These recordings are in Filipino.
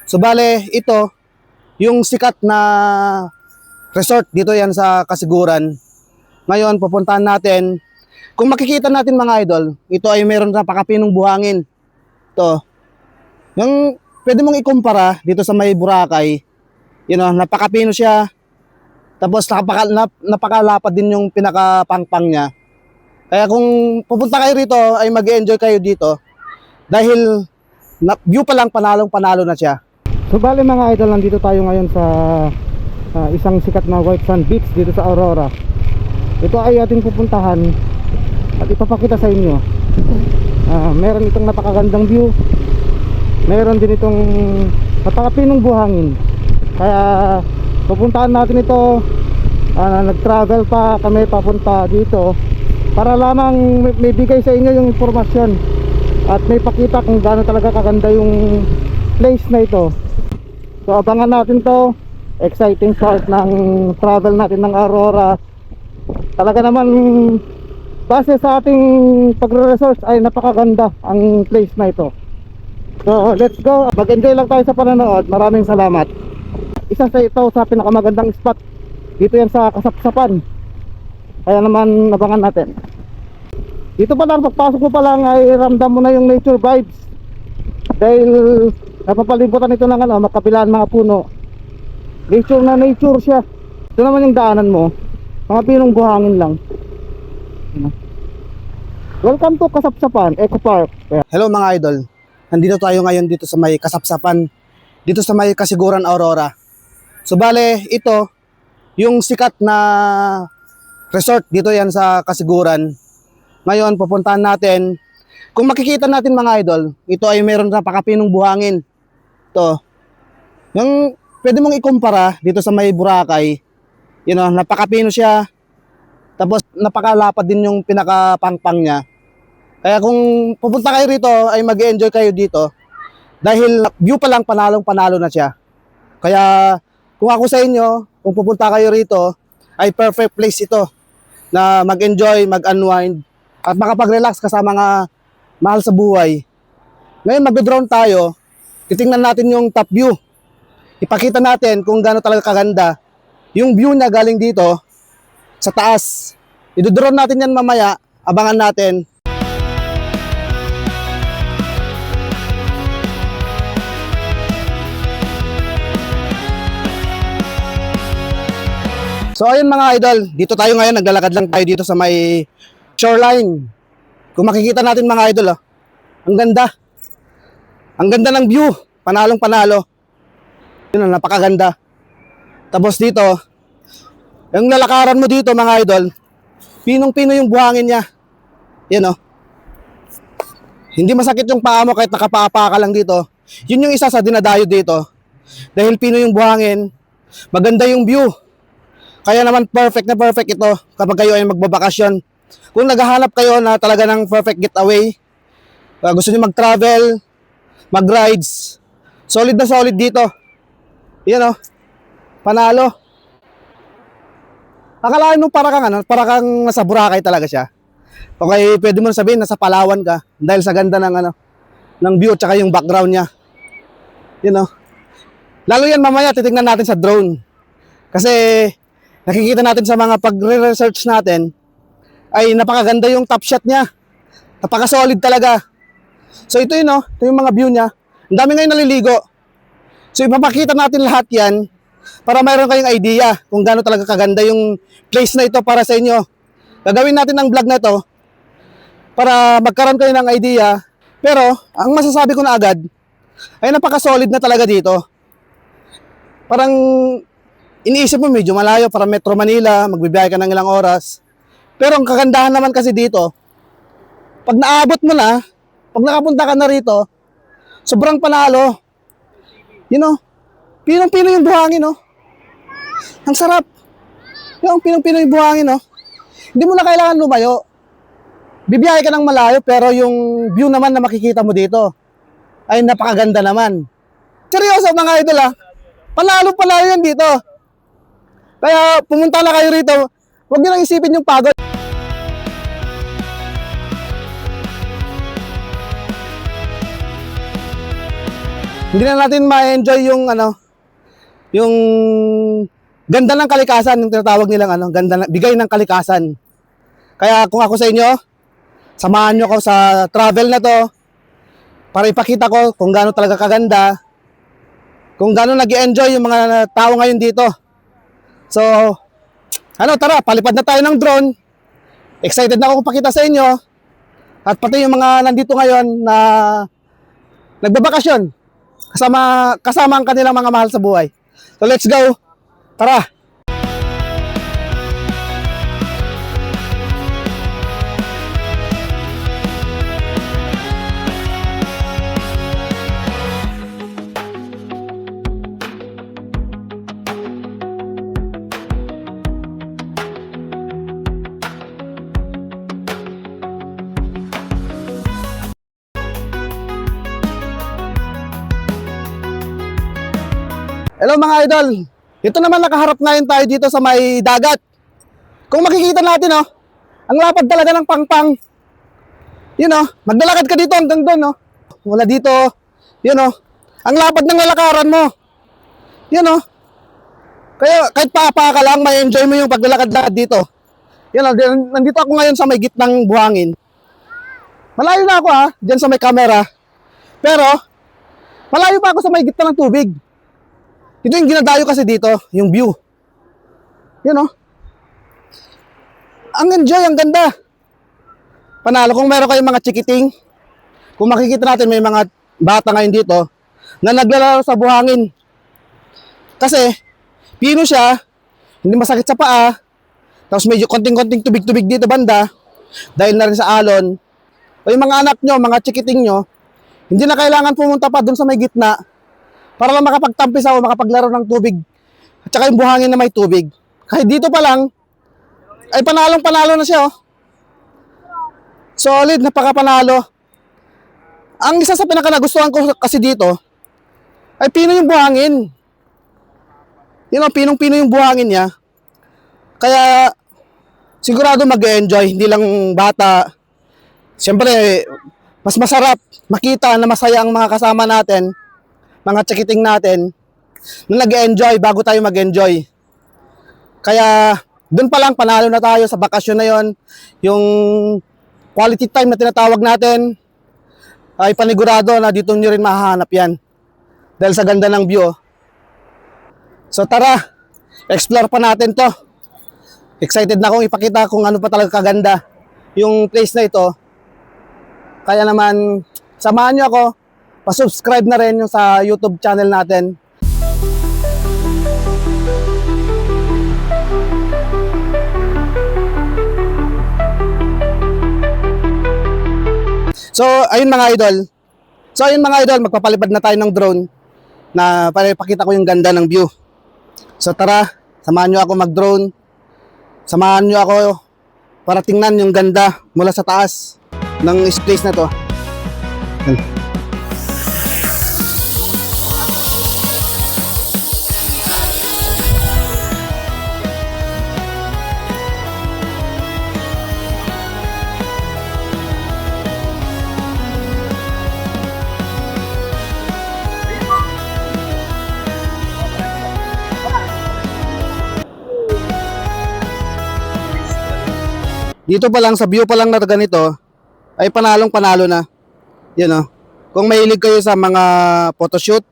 So bale, ito, yung sikat na resort dito yan sa Kasiguran. Ngayon, pupuntahan natin. Kung makikita natin mga idol, ito ay meron na pakapinong buhangin. Ito. Yung pwede mong ikumpara dito sa may Boracay. Napakapino siya. Tapos napakalapad din yung pinakapangpang niya. Kaya kung pupunta kayo rito, ay mag-enjoy kayo dito. Dahil view pa lang panalong-panalo na siya. So bale mga idol, nandito tayo ngayon sa isang sikat na white sand beach dito sa Aurora. Ito ay ating pupuntahan at ipapakita sa inyo. Meron itong napakagandang view. Meron din itong napakapinong buhangin. Kaya pupuntahan natin ito. Nag-travel pa kami papunta dito para lamang may bigay sa inyo yung informasyon at may pakita kung gaano talaga kaganda yung place na ito. So abangan natin to. Exciting part ng travel natin ng Aurora. Talaga naman base sa ating pagre-research ay napakaganda ang place na ito. So let's go. Mag-enjoy lang tayo sa panonood. Maraming salamat. Isa sa ito sa pinakamagandang spot. Dito yan sa Kasapsapan. Kaya naman abangan natin. Dito pa lang, pagpasok mo pa lang ay ramdam mo na yung nature vibes. Dahil napapalibutan ito ng makabilaan mga puno. Nature na nature siya. Ito naman yung daanan mo, mga pinong buhangin lang. Welcome to Kasapsapan Eco Park. Hello mga idol. Nandito tayo ngayon dito sa may Kasapsapan, dito sa may Kasiguran, Aurora. So bale, ito yung sikat na resort dito yan sa Kasiguran. Ngayon, pupuntahan natin. Kung makikita natin mga idol, ito ay meron na pakapinong buhangin. Ito. Yung pwede mong ikumpara dito sa may Boracay. Napakapino siya. Tapos napakalapad din yung pinakapangpang niya. Kaya kung pupunta kayo rito, ay mag-enjoy kayo dito. Dahil view pa lang panalong-panalo na siya. Kaya kung ako sa inyo, kung pupunta kayo rito, ay perfect place ito na mag-enjoy, mag-unwind, at makapag-relax kasama mga mahal sa buhay. Ngayon mag-drone tayo, titingnan natin yung top view. Ipakita natin kung gaano talaga kaganda yung view niya galing dito sa taas. I-drone natin yan mamaya, abangan natin. So ayun mga idol, dito tayo ngayon, naglalakad lang tayo dito sa may shoreline. Kung makikita natin mga idol, ang ganda. Ang ganda ng view, panalong panalo. Yun, napakaganda. Tapos dito, yung lalakaran mo dito mga idol, pinong-pino yung buhangin niya. Yan Hindi masakit yung paa mo kahit nakapaa ka lang dito. Yun yung isa sa dinadayo dito. Dahil pino yung buhangin, maganda yung view. Kaya naman perfect na perfect ito kapag kayo ay magbabakasyon. Kung naghahanap kayo na talaga ng perfect getaway, gusto niyo mag-travel, mag-rides, solid na solid dito. Yan panalo. Akalain mo para kang nasa Boracay talaga siya. Okay, pwede mo sabihin nasa Palawan ka dahil sa ganda ng view at saka yung background niya. Lalo yan mamaya titingnan natin sa drone. Kasi nakikita natin sa mga pagre-research natin ay napakaganda yung top shot niya. Napaka-solid talaga. So ito ito yung mga view niya. Ang dami ngayon naliligo. So ipapakita natin lahat yan para mayroon kayong idea kung gaano talaga kaganda yung place na ito para sa inyo. Gagawin natin ang vlog na ito para magkaroon kayo ng idea. Pero ang masasabi ko na agad ay napaka-solid na talaga dito. Parang iniisip mo medyo malayo para Metro Manila, magbibiyahe ka ng ilang oras. Pero ang kagandahan naman kasi dito, pag naabot mo na, pag nakapunta ka na rito, sobrang panalo. Pinong-pino yung buhangin, Ang sarap. Yung pinong-pino yung buhangin, Hindi mo na kailangan lumayo. Bibiyahe ka ng malayo, pero yung view naman na makikita mo dito ay napakaganda naman. Seryoso mga idol, Panalo yan dito. Kaya pumunta na kayo rito, huwag niyo nang isipin yung pagod. hindi na natin ma-enjoy yung yung ganda ng kalikasan, yung tinatawag nilang bigay ng kalikasan. Kaya kung ako sa inyo, samahan nyo ako sa travel na to para ipakita ko kung gaano talaga kaganda, kung gaano nag-enjoy yung mga tao ngayon dito. So, tara, palipad na tayo ng drone. Excited na ako pakita sa inyo. At pati yung mga nandito ngayon na nagbabakasyon kasama ang kanilang mga mahal sa buhay. So let's go. Tara. Hello mga idol. Ito naman nakaharap ngayon tayo dito sa may dagat. Kung makikita natin, ang lapad talaga ng pangpang. Yun, maglalakad ka dito hanggang doon, Wala dito. Yun, ang lapad ng lalakaran mo. Yun, Kaya kahit pa ka lang, may enjoy mo yung paglalakad-lakad dito. Yun, nandito ako ngayon sa may gitnang buhangin. Malayo na ako, dyan sa may camera. Pero, malayo pa ako sa may gitna ng tubig. Ito yung ginadayo kasi dito, yung view. Yun, Ang enjoy, ang ganda. Panalo kung meron kayong mga chikiting. Kung makikita natin may mga bata ngayon dito na naglalaro sa buhangin. Kasi, pino siya, hindi masakit sa paa, tapos medyo konting-konting tubig-tubig dito banda, dahil na rin sa alon. O yung mga anak nyo, mga chikiting nyo, hindi na kailangan pumunta pa dun sa may gitna, para lang makapagtampis ako, makapaglaro ng tubig. At saka yung buhangin na may tubig. Kahit dito pa lang, ay panalong-panalo na siya, Solid, napaka-panalo. Ang isa sa pinaka-nagustuhan ko kasi dito, ay pino yung buhangin. Pinong-pino yung buhangin niya. Kaya, sigurado mag-enjoy, hindi lang bata. Siyempre, mas masarap makita na masaya ang mga kasama natin, mga chikiting natin, na nag-enjoy bago tayo mag-enjoy. Kaya, doon pa lang panalo na tayo sa bakasyon na yon. Yung quality time na tinatawag natin, ay panigurado na dito nyo rin mahahanap yan. Dahil sa ganda ng view. So tara, explore pa natin to. Excited na akong ipakita kung ano pa talaga kaganda yung place na ito. Kaya naman, samahan nyo ako. Pa-subscribe na rin yung sa YouTube channel natin. So, ayun mga idol. Magpapalipad na tayo ng drone na para ipakita ko yung ganda ng view. So tara, samahan nyo ako mag-drone. Samahan nyo ako para tingnan yung ganda mula sa taas ng place na to. Dito pa lang, sa view pa lang na ganito, ay panalong-panalo na. Yun, Kung mahilig kayo sa mga photoshoot,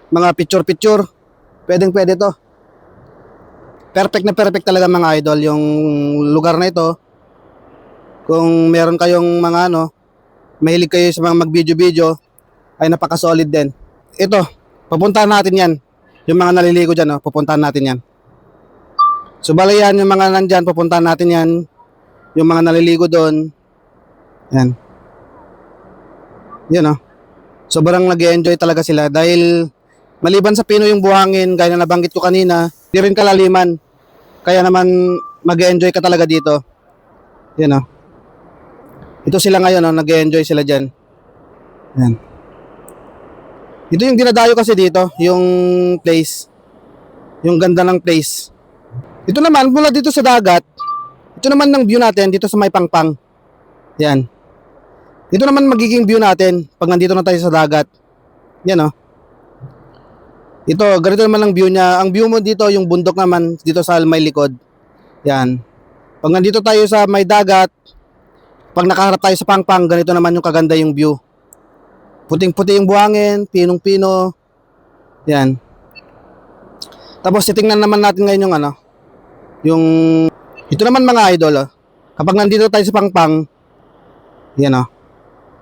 mga picture-picture, pwedeng-pwede to. Perfect na perfect talaga mga idol yung lugar na ito. Kung meron kayong mga mahilig kayo sa mga mag-video-video, ay napaka-solid din. Ito, pupuntahan natin yan. Yung mga naliligo dyan, pupuntahan natin yan. So bali yan, yung mga nandyan, pupuntahan natin yan. Yung mga naliligo doon. Yan. Yan, sobrang nag-enjoy talaga sila dahil maliban sa pino yung buhangin, gaya na nabanggit ko kanina, di rin kalaliman. Kaya naman mag-enjoy ka talaga dito. Yan, Ito sila ngayon, nag-enjoy sila dyan. Yan. Ito yung dinadayo kasi dito, yung place. Yung ganda ng place. Ito naman, mula dito sa dagat, ito naman ng view natin dito sa may pangpang. Yan. Ito naman magiging view natin pag nandito na tayo sa dagat. Yan, Ito, ganito naman ang view niya. Ang view mo dito, yung bundok naman dito sa may likod. Yan. Pag nandito tayo sa may dagat, pag nakaharap tayo sa Pangpang, ganito naman yung kaganda yung view. Puting-puti yung buhangin, pinong-pino. Yan. Tapos titingnan naman natin ngayon yung ano, yung ito naman mga idol, oh. Kapag nandito tayo sa Pangpang, yan oh.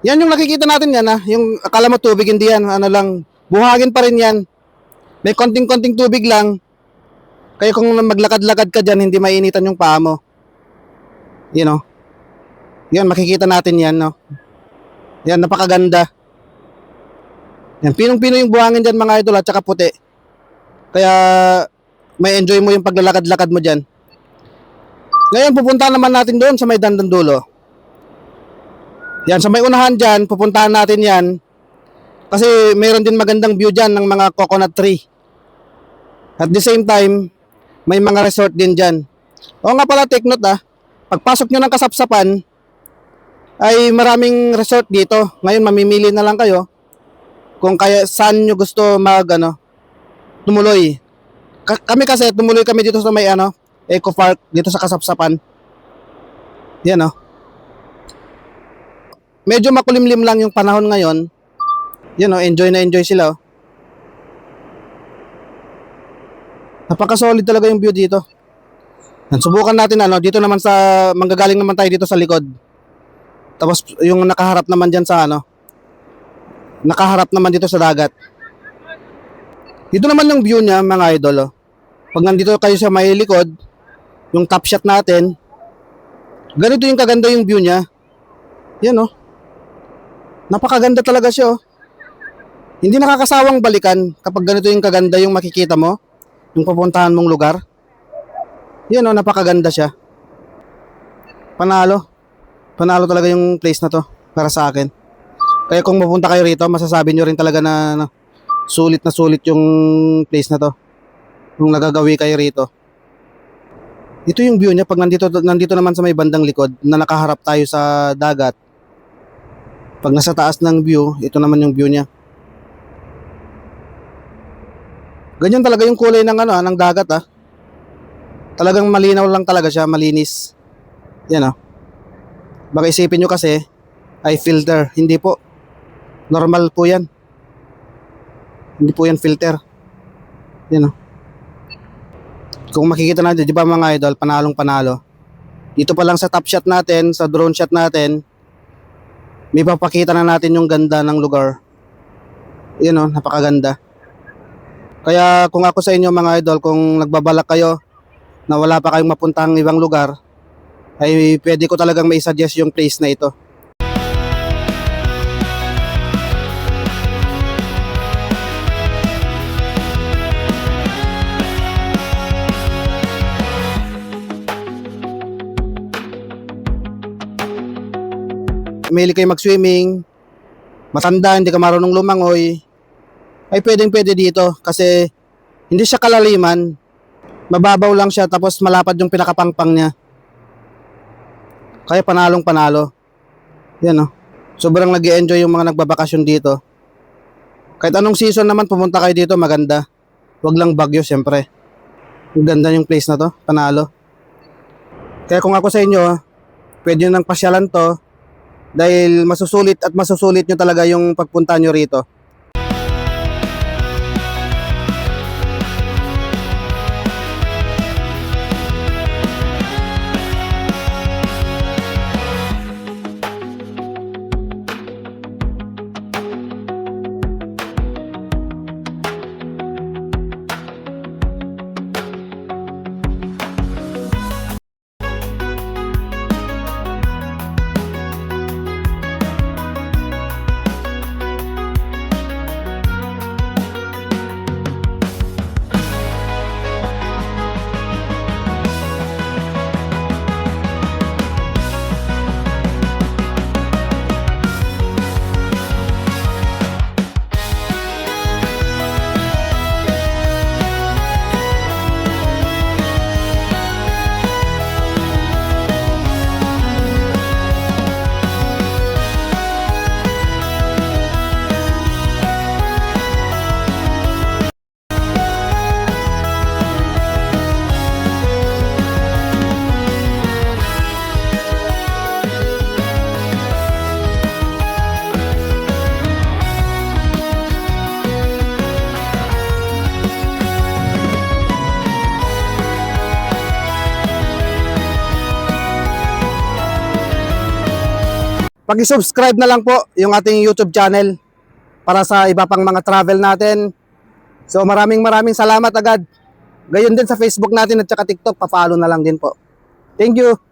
Yan yung nakikita natin yan, yung akala mo tubig, hindi yan, ano lang, buhangin pa rin yan. May konting-konting tubig lang. Kaya kung maglakad-lakad ka dyan, hindi mainitan yung paa mo. Yan oh. Yan, makikita natin yan, no. Yan, napakaganda. Yan, pinong-pino yung buhangin dyan mga idol at saka puti. Kaya may enjoy mo yung paglalakad-lakad mo dyan. Ngayon, pupunta naman natin doon sa may Dandandulo. Yan, sa may unahan dyan, pupuntahan natin yan. Kasi mayroon din magandang view dyan ng mga coconut tree. At the same time, may mga resort din dyan. O nga pala, take note pagpasok nyo ng Kasapsapan, ay maraming resort dito. Ngayon, mamimili na lang kayo kung kaya saan nyo gusto tumuloy. Kami kasi, tumuloy kami dito sa may Eco Park, dito sa Kasapsapan. Yan Medyo makulimlim lang yung panahon ngayon. Yan enjoy na enjoy sila Napaka-solid talaga yung view dito. Subukan natin dito naman manggagaling naman tayo dito sa likod. Tapos yung nakaharap naman diyan sa nakaharap naman dito sa dagat. Dito naman yung view niya mga idol. Pag nandito kayo sa may likod, yung top shot natin, ganito yung kaganda yung view niya. Yan Napakaganda talaga siya Hindi nakakasawang balikan kapag ganito yung kaganda yung makikita mo, yung pupuntahan mong lugar. Yan napakaganda siya. Panalo. Panalo talaga yung place na to para sa akin. Kaya kung mapunta kayo rito, masasabi nyo rin talaga na sulit yung place na to. Kung nagagawi kayo rito. Ito yung view niya pag nandito naman sa may bandang likod na nakaharap tayo sa dagat. Pag nasa taas ng view, ito naman yung view niya. Ganyan talaga yung kulay ng ng dagat Talagang malinaw lang talaga siya, malinis. Yan Baka isipin nyo kasi ay filter, hindi po. Normal po 'yan. Hindi po 'yan filter. Yan Kung makikita natin, 'di ba mga idol, panalong panalo. Dito pa lang sa top shot natin, sa drone shot natin, may papakita na natin yung ganda ng lugar. Yan napakaganda. Kaya kung ako sa inyo mga idol, kung nagbabalak kayo na wala pa kayong mapuntahang ibang lugar, ay pwede ko talagang mai-suggest yung place na ito. Mahilig kayo mag-swimming, matanda, hindi ka marunong lumangoy, ay pwedeng-pwede dito kasi hindi siya kalaliman. Mababaw lang siya tapos malapad yung pinakapangpang niya. Kaya panalong panalo. Yan Sobrang nag-i-enjoy yung mga nagbabakasyon dito. Kahit anong season naman pumunta kayo dito, maganda. Wag lang bagyo syempre. Ang ganda yung place na to, panalo. Kaya kung ako sa inyo, pwede nyo nang pasyalan to dahil masusulit nyo talaga yung pagpunta nyo rito. paki-subscribe na lang po yung ating YouTube channel para sa iba pang mga travel natin. So maraming salamat agad. Gayon din sa Facebook natin at saka TikTok, pa-follow na lang din po. Thank you.